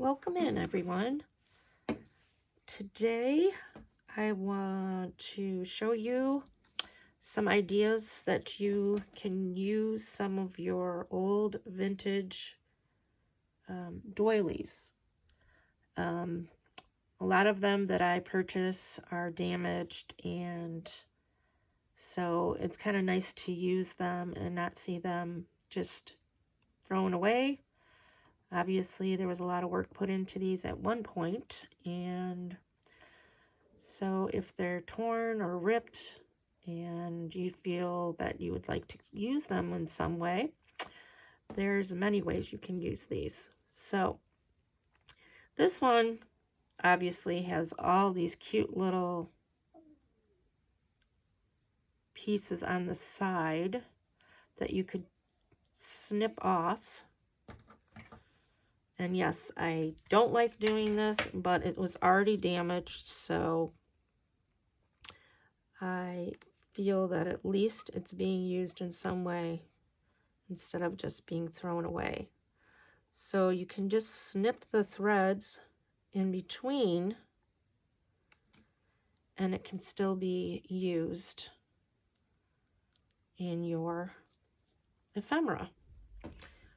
Welcome in, everyone. Today I want to show you some ideas that you can use some of your old vintage doilies. A lot of them that I purchase are damaged, and so it's kind of nice to use them and not see them just thrown away. Obviously, there was a lot of work put into these at one point, and so if they're torn or ripped and you feel that you would like to use them in some way, there's many ways you can use these. So this one obviously has all these cute little pieces on the side that you could snip off. And yes, I don't like doing this, but it was already damaged, so I feel that at least it's being used in some way instead of just being thrown away. So you can just snip the threads in between and it can still be used in your ephemera.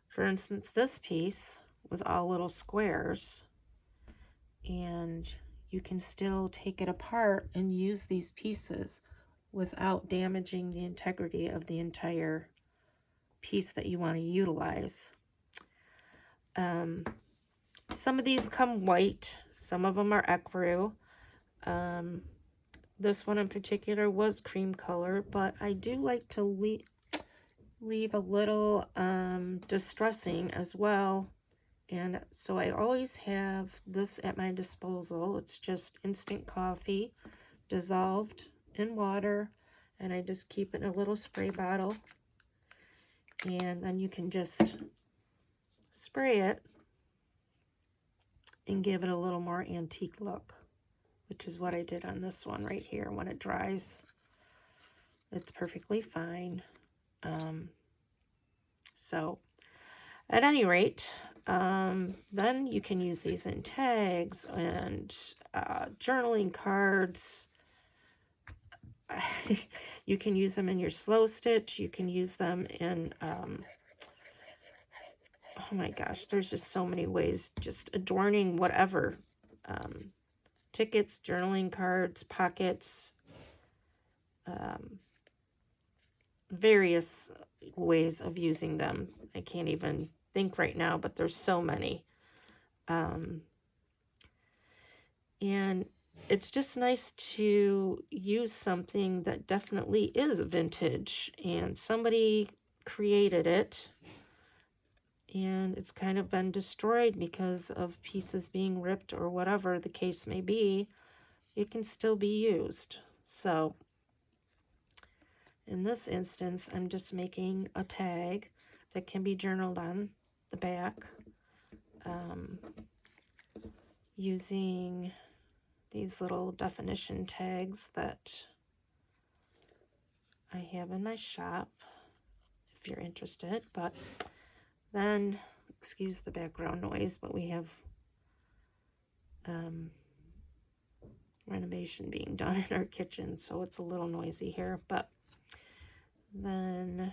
For instance, this piece was all little squares, and you can still take it apart and use these pieces without damaging the integrity of the entire piece that you want to utilize. Some of these come white, some of them are ecru. This one in particular was cream color, but I do like to leave a little distressing as well. And so I always have this at my disposal. It's just instant coffee dissolved in water, and I just keep it in a little spray bottle. And then you can just spray it and give it a little more antique look, which is what I did on this one right here. When it dries, it's perfectly fine. So at any rate, then you can use these in tags and journaling cards. You can use them in your slow stitch. You can use them in, oh my gosh, there's just so many ways, just adorning whatever. Tickets, journaling cards, pockets, various ways of using them. I can't even think right now, but there's so many. And it's just nice to use something that definitely is vintage and somebody created it, and it's kind of been destroyed because of pieces being ripped or whatever the case may be. It can still be used. So in this instance, I'm just making a tag that can be journaled on the back, using these little definition tags that I have in my shop if you're interested. But then, excuse the background noise, but we have renovation being done in our kitchen, so it's a little noisy here. But then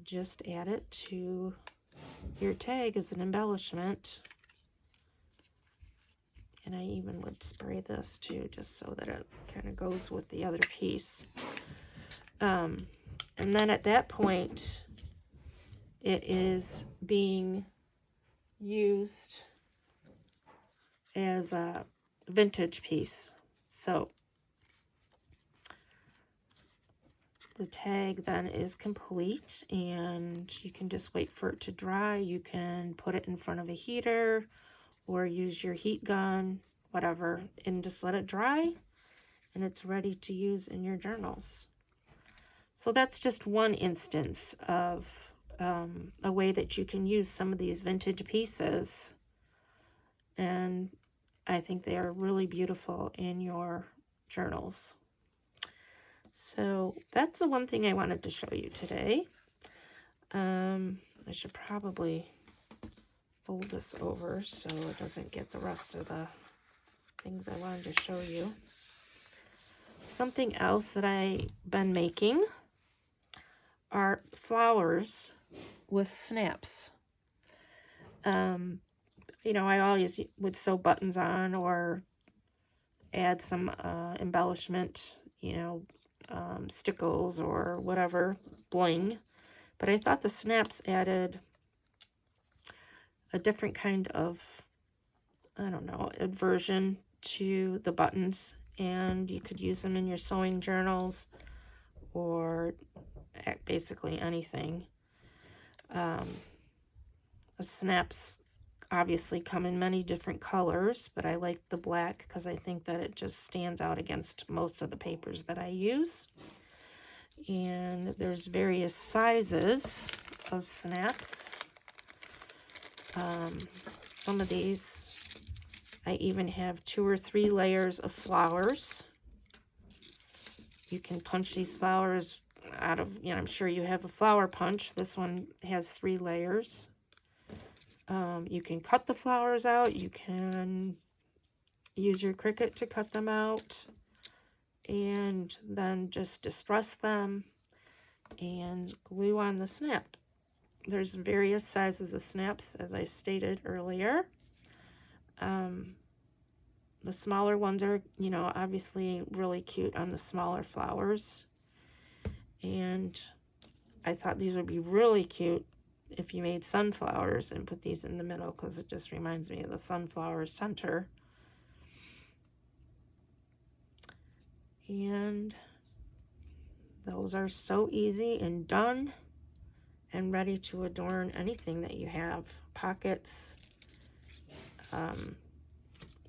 just add it to your tag as an embellishment. And I even would spray this too, just so that it kind of goes with the other piece. And then at that point, it is being used as a vintage piece. So the tag then is complete, and you can just wait for it to dry. You can put it in front of a heater or use your heat gun, whatever, and just let it dry, and it's ready to use in your journals. So that's just one instance of a way that you can use some of these vintage pieces, and I think they are really beautiful in your journals. So that's the one thing I wanted to show you today. I should probably fold this over so it doesn't get the rest of the things I wanted to show you. Something else that I've been making are flowers with snaps. You know, I always would sew buttons on or add some embellishment, you know, stickles or whatever, bling. But I thought the snaps added a different kind of, I don't know, aversion to the buttons. And you could use them in your sewing journals or basically anything. The snaps obviously come in many different colors, but I like the black because I think that it just stands out against most of the papers that I use. And there's various sizes of snaps. Some of these, I even have 2 or 3 layers of flowers. You can punch these flowers out of, you know, I'm sure you have a flower punch. This one has 3 layers. You can cut the flowers out. You can use your Cricut to cut them out and then just distress them and glue on the snap. There's various sizes of snaps, as I stated earlier. The smaller ones are, you know, obviously really cute on the smaller flowers. And I thought these would be really cute if you made sunflowers and put these in the middle, because it just reminds me of the sunflower center. And those are so easy and done and ready to adorn anything that you have. Pockets.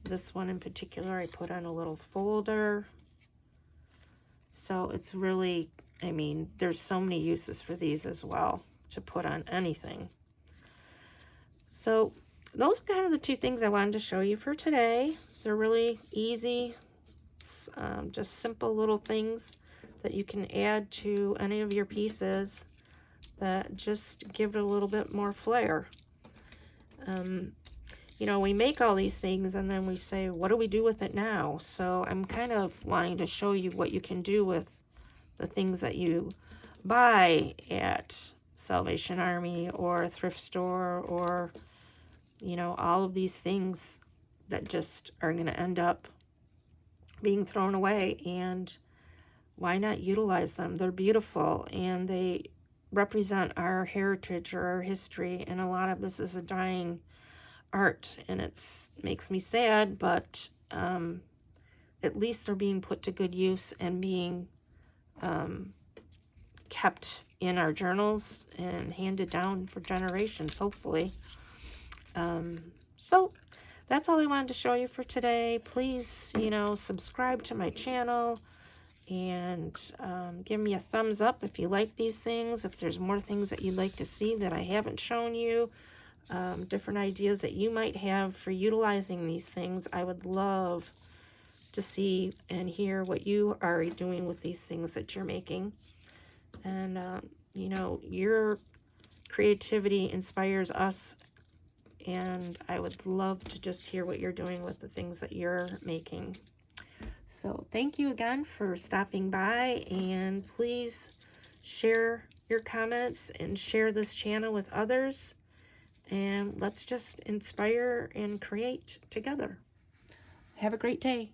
This one in particular I put on a little folder. So it's really, I mean, there's so many uses for these as well to put on anything. So those are kind of the 2 things I wanted to show you for today. They're really easy, just simple little things that you can add to any of your pieces that just give it a little bit more flair. You know, we make all these things and then we say, what do we do with it now? So I'm kind of wanting to show you what you can do with the things that you buy at Salvation Army or a thrift store, or, you know, all of these things that just are going to end up being thrown away. And why not utilize them? They're beautiful and they represent our heritage or our history, and a lot of this is a dying art, and it makes me sad, but at least they're being put to good use and being kept in our journals and handed down for generations, hopefully. So that's all I wanted to show you for today. Please, you know, subscribe to my channel and give me a thumbs up if you like these things. If there's more things that you'd like to see that I haven't shown you, different ideas that you might have for utilizing these things, I would love to see and hear what you are doing with these things that you're making. And, you know, your creativity inspires us, and I would love to just hear what you're doing with the things that you're making. So thank you again for stopping by, and please share your comments and share this channel with others, and let's just inspire and create together. Have a great day.